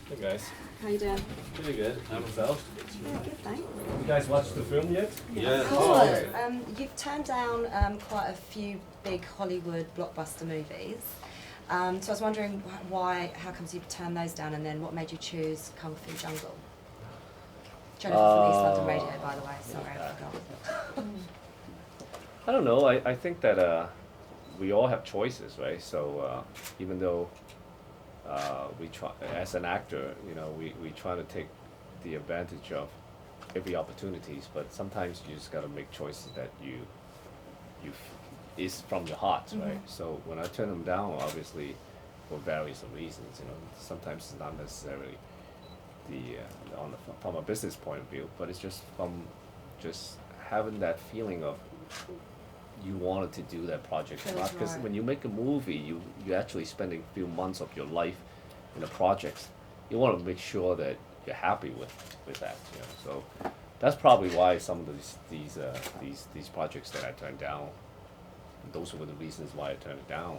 Hey guys. How you doing? Pretty good. How myself? Yeah, good, thanks. You guys watched the film yet? Yeah. Oh, You've turned down quite a few big Hollywood blockbuster movies. So I was wondering how comes you've turned those down, and then what made you choose Kung Fu Jungle? Jennifer from East London Radio, by the way. Sorry, I forgot. I don't know. I think that we all have choices, right? So even though we try, as an actor, we try to take the advantage of every opportunities, but sometimes you just got to make choices that is from your heart, right? So when I turn them down, obviously, for various reasons, sometimes it's not necessarily from a business point of view, but it's just from just having that feeling of you wanted to do that project or not. Because when you make a movie, you actually spending a few months of your life in the projects. You want to make sure that you're happy with that. So that's probably why some of these projects that I turned down. Those were the reasons why I turned it down.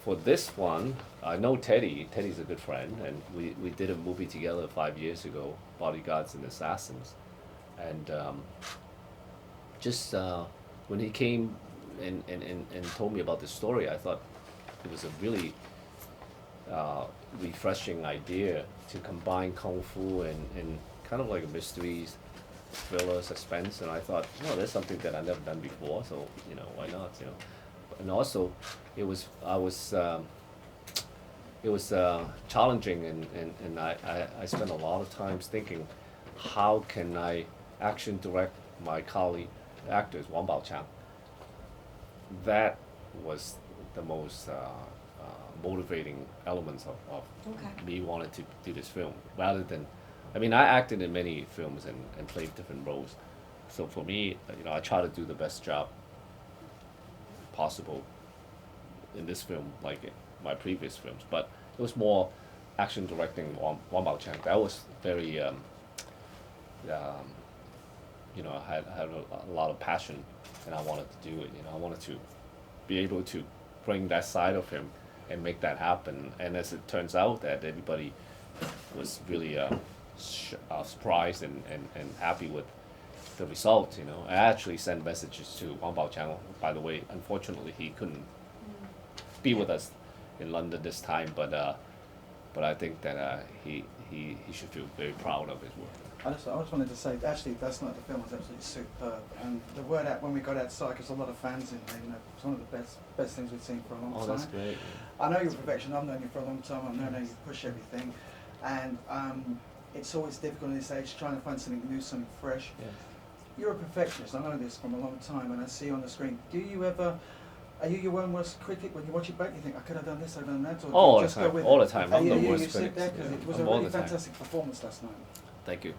For this one, I know Teddy. Teddy's a good friend, and we did a movie together 5 years ago, Bodyguards and Assassins, and when he came and told me about the story, I thought it was a really refreshing idea to combine kung fu and kind of like a mysteries, thriller, suspense, and I thought, that's something that I've never done before, so why not, and also it was challenging, and I spent a lot of times thinking, how can I action direct my colleague actors, Wang Baoqiang. That was the most motivating elements of me wanting to do this film, rather than, I acted in many films and played different roles. So for me, I try to do the best job possible in this film, like my previous films. But it was more action directing Wang Baoqiang. That was very, I had a lot of passion, and I wanted to do it. I wanted to be able to bring that side of him and make that happen. And as it turns out, that everybody was really surprised and happy with the result. I actually sent messages to Wang Baoqiang. By the way, unfortunately, he couldn't be with us in London this time, but I think that he should feel very proud of his work. I just wanted to say, actually, that's not the film was absolutely superb, and the word out when we got outside, because a lot of fans in there, it's one of the best things we've seen for a long time. Oh, that's great. I know you're a perfectionist. I've known you for a long time. I know you push everything, and it's always difficult in this age trying to find something new, something fresh. Yeah. You're a perfectionist. I know this from a long time, and I see you on the screen. Are you your own worst critic when you watch it back? You think I could have done this, I've done that, or all you just the time. go with All it? the time. I'm the worst you sit critic. there because it was a really fantastic performance last night. Thank you.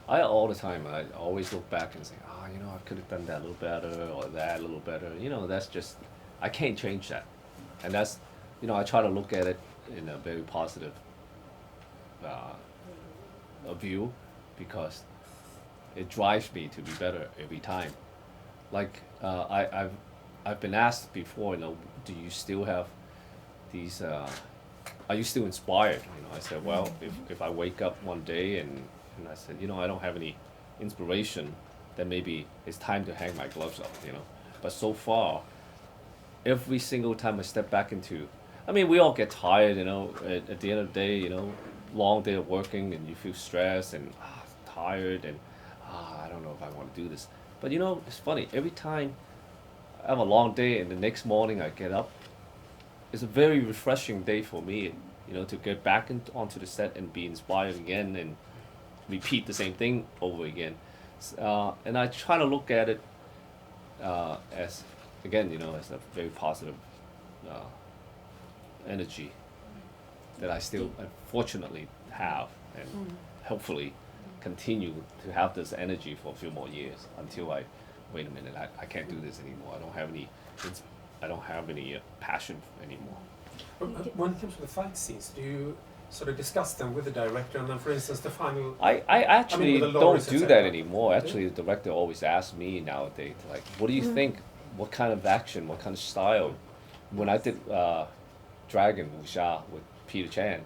I all the time, I always look back and say, I could have done that a little better, or that a little better. That's just, I can't change that. And that's, I try to look at it in a very positive view, because it drives me to be better every time. Like, I've been asked before, do you still have these, are you still inspired? I said, well, if I wake up one day and I said, I don't have any inspiration, then maybe it's time to hang my gloves up, But so far, every single time I step back into, we all get tired, at the end of the day, long day of working, and you feel stressed and tired, and I don't know if I want to do this. But it's funny, every time I have a long day and the next morning I get up, it's a very refreshing day for me, to get back onto the set and be inspired again and repeat the same thing over again. And I try to look at it as, again, as a very positive energy that I still unfortunately have, and hopefully continue to have this energy for a few more years until wait a minute, I can't do this anymore. I don't have any passion anymore. When it comes to the fight scenes, do you sort of discuss them with the director, and then, for instance, the final? I actually don't do that anymore. Okay. Actually, the director always asks me nowadays, like, what do you think? What kind of action? What kind of style? When I did Dragon Wuxia with Peter Chan,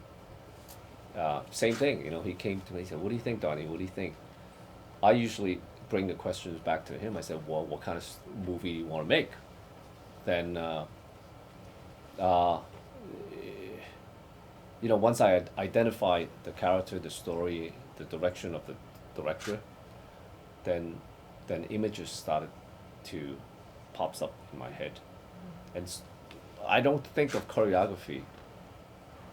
same thing. You know, he came to me. He said, "What do you think, Donnie? What do you think?" I usually bring the questions back to him. I said, "Well, what kind of movie do you want to make?" Then, you know, once I had identified the character, the story, the direction of the director, then images started to pops up in my head, and I don't think of choreography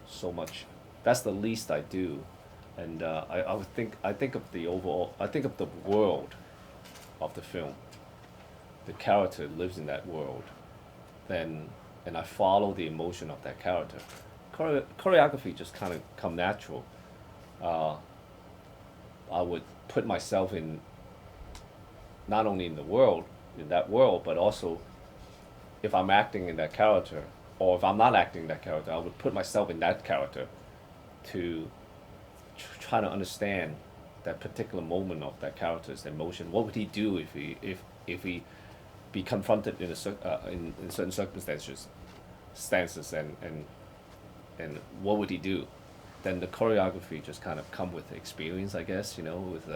so much. That's the least I do, and I think of the overall. I think of the world of the film. The character lives in that world, then and I follow the emotion of that character. Choreography just kind of come natural. I would put myself in not only in that world, but also if I'm acting in that character, or if I'm not acting in that character, I would put myself in that character to try to understand that particular moment of that character's emotion. What would he do if he be confronted in certain circumstances, and what would he do? Then the choreography just kind of come with experience, I guess, you know, with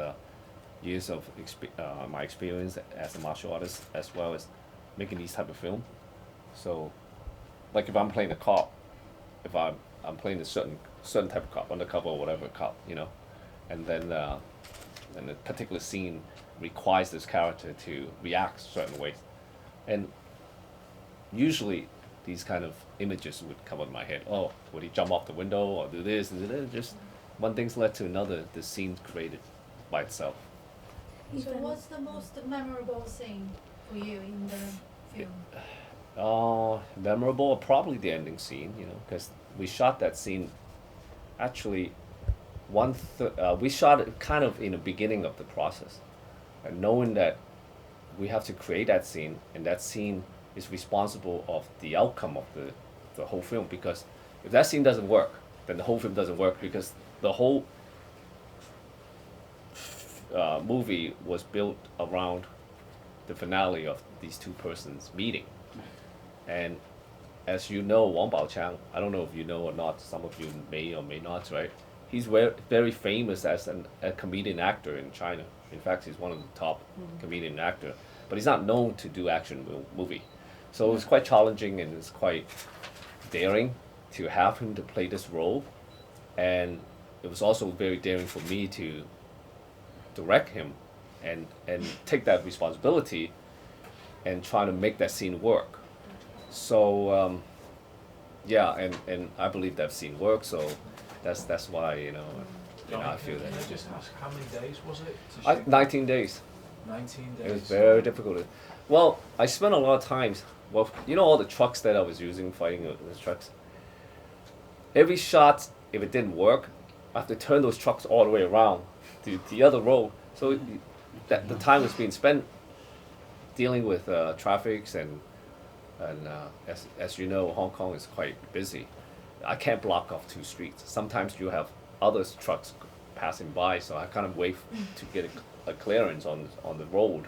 years of my experience as a martial artist, as well as making these type of film. So, like if I'm playing a cop, if I'm playing a certain type of cop, undercover or whatever cop, you know, and then and a particular scene requires this character to react certain ways, and usually these kind of images would come in my head. Oh, would he jump off the window or do this and do that? Just one thing's led to another. The scene created by itself. So what's the most memorable scene for you in the film? Memorable, probably the ending scene, you know, because we shot that scene. Actually, we shot it kind of in the beginning of the process, and knowing that we have to create that scene, and that scene is responsible of the outcome of the whole film. Because if that scene doesn't work, then the whole film doesn't work, because the whole movie was built around the finale of these two persons meeting. And as you know, Wang Baoqiang, I don't know if you know or not, some of you may or may not, right? He's very famous as a comedian actor in China. In fact, he's one of the top comedian actor, but he's not known to do action movie. So it was quite challenging, and it's quite daring to have him to play this role. And it was also very daring for me to direct him and take that responsibility and try to make that scene work. So yeah, and I believe that scene worked. So that's why I feel that. Can I just ask, how many days was it to shoot? 19 days. 19 days. It was very difficult. Well, I spent a lot of times. Well, you know all the trucks that I was using fighting the trucks. Every shot, if it didn't work, I have to turn those trucks all the way around to the other road. So that the time was being spent dealing with traffics and as you know, Hong Kong is quite busy. I can't block off two streets. Sometimes you have other trucks passing by, so I kind of wait to get a clearance on the road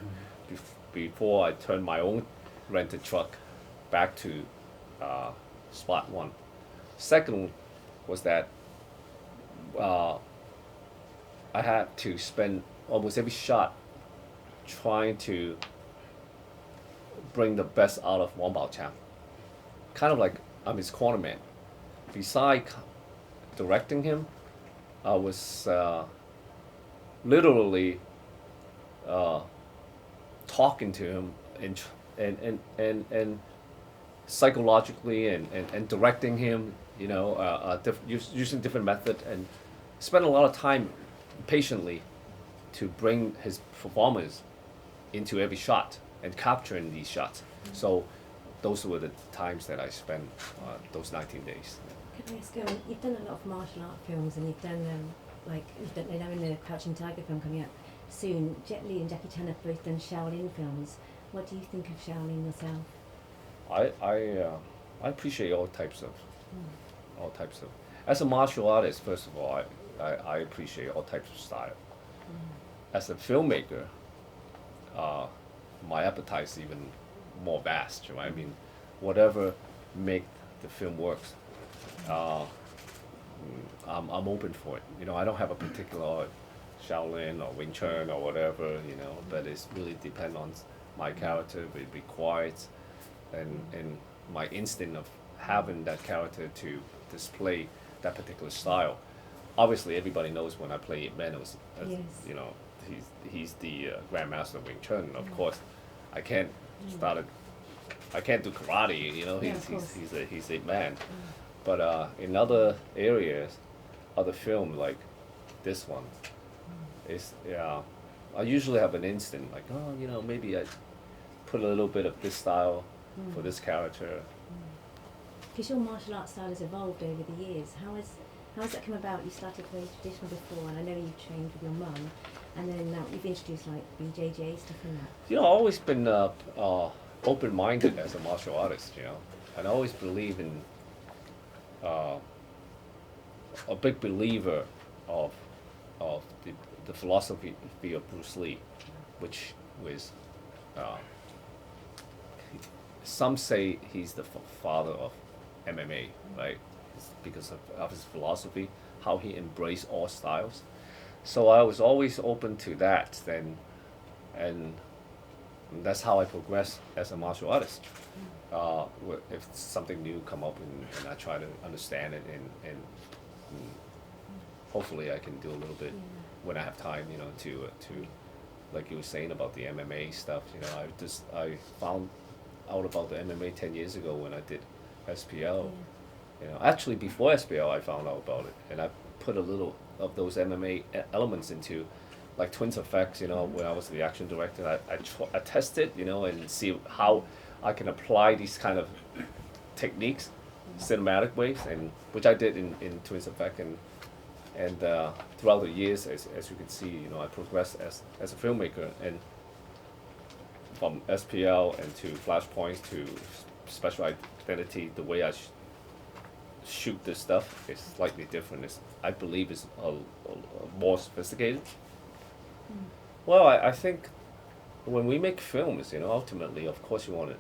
before I turn my own rented truck back to spot one. Second was that I had to spend almost every shot trying to bring the best out of Wang Baoqiang. Kind of like I'm his cornerman. Besides directing him, I was literally talking to him and psychologically and directing him, using different method, and spent a lot of time patiently to bring his performance into every shot and capturing these shots. So those were the times that I spent those 19 days. Can I ask, you've done a lot of martial art films, and you've done in the Crouching Tiger film coming up soon, Jet Li and Jackie Chan have both done Shaolin films. What do you think of Shaolin yourself? I appreciate all types of. As a martial artist, first of all, I appreciate all types of style. As a filmmaker, my appetite is even more vast. I mean, whatever make the film works. I'm open for it. You know, I don't have a particular Shaolin or Wing Chun or whatever, you know, but it's really depend on my character, it requires, and my instinct of having that character to display that particular style. Obviously, everybody knows when I play Manos, Yes. you know, he's the Grandmaster of Wing Chun. Of course, I can't start it. I can't do karate. You know, Yeah, of course. he's a man. But in other areas, other film like this one, is I usually have an instinct like, oh, you know, maybe I put a little bit of this style for this character. Because your martial arts style has evolved over the years. How has that come about? You started very traditional before, and I know you trained with your mum, and then now you've introduced like BJJ stuff and that. You know, I've always been open-minded as a martial artist, you know, and I always believe in a big believer of the philosophy of Bruce Lee, which was some say he's the father of MMA, right? It's because of his philosophy, how he embraced all styles. So I was always open to that then, and that's how I progress as a martial artist. If something new come up and I try to understand it and hopefully I can do a little bit when I have time, you know, to like you were saying about the MMA stuff. You know, I found out about the MMA 10 years ago when I did SPL. You know, actually before SPL I found out about it, and I put a little of those MMA elements into, like Twins Effects. You know, when I was the action director, I tested, you know, and see how I can apply these kind of techniques, cinematic ways, and which I did in Twins Effect, and throughout the years, as you can see, you know, I progressed as a filmmaker, and from SPL and to Flashpoints to Special Identity, the way I shoot this stuff is slightly different. I believe it's a more sophisticated. Well, I think when we make films, you know, ultimately, of course, you want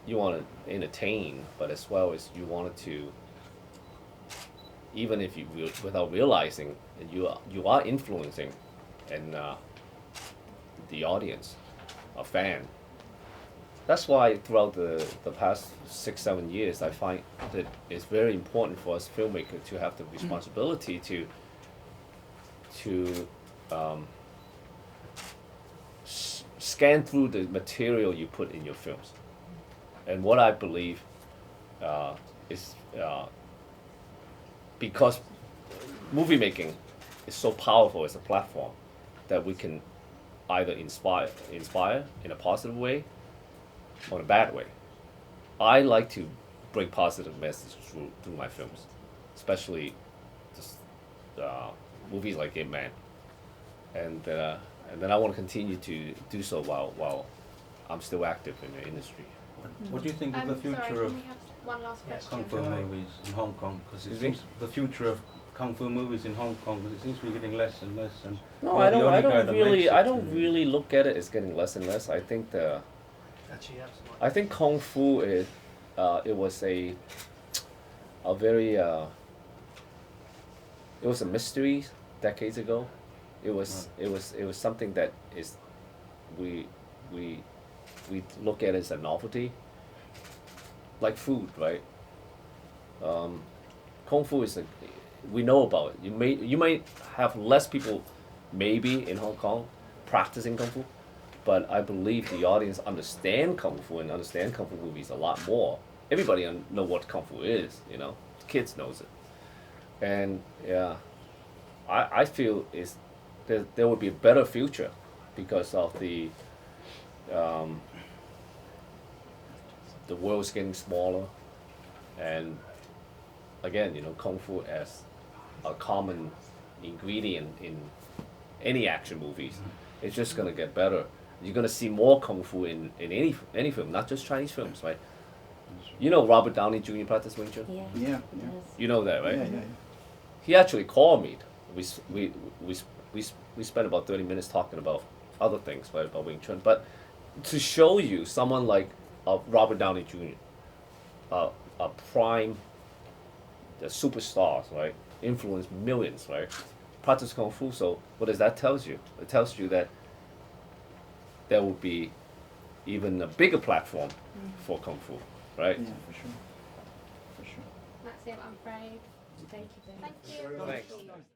to entertain, but as well as you wanted to, even if you without realizing, you are influencing, and the audience, a fan. That's why throughout the past 6-7 years, I find that it's very important for us filmmakers to have the responsibility to scan through the material you put in your films. And what I believe is because movie making is so powerful as a platform that we can either inspire in a positive way or in a bad way. I like to bring positive messages through my films, especially just movies like Ip Man, and then I want to continue to do so while I'm still active in the industry. What do you think of the future sorry, of can we have one last question? Kung Fu movies in Hong Kong? Because it Excuse me? seems the future of Kung Fu movies in Hong Kong, because it seems to be getting less and less. And No, you're I the don't. only I guy don't that really. makes I it, don't and- really look at it as getting less and less. I think Actually, absolutely. I think Kung Fu is. It was a very. It was a mystery decades ago. It was. It was something that is. We look at it as a novelty. Like food, right? Kung Fu is we know about it. You may have less people, maybe in Hong Kong, practicing Kung Fu, but I believe the audience understand Kung Fu and understand Kung Fu movies a lot more. Everybody know what Kung Fu is, you know. Kids knows it, and yeah, I feel there would be a better future because of the world's getting smaller, and again, you know, Kung Fu as a common ingredient in any action movies, it's just gonna get better. You're gonna see more Kung Fu in any film, not just Chinese films, right? You know Robert Downey Jr. practiced Wing Chun? Yeah. Yeah, yeah. Yes. You know that, right? Yeah. He actually called me. We spent about 30 minutes talking about other things, right, about Wing Chun. But to show you someone like Robert Downey Jr., a prime, the superstars, right? Influence millions, right? Practice Kung Fu, so what does that tell you? It tells you that there will be even a bigger platform for Kung Fu, right? Yeah, for sure. For sure. That's it, I'm afraid. Thank you very much. Thank you. Thanks.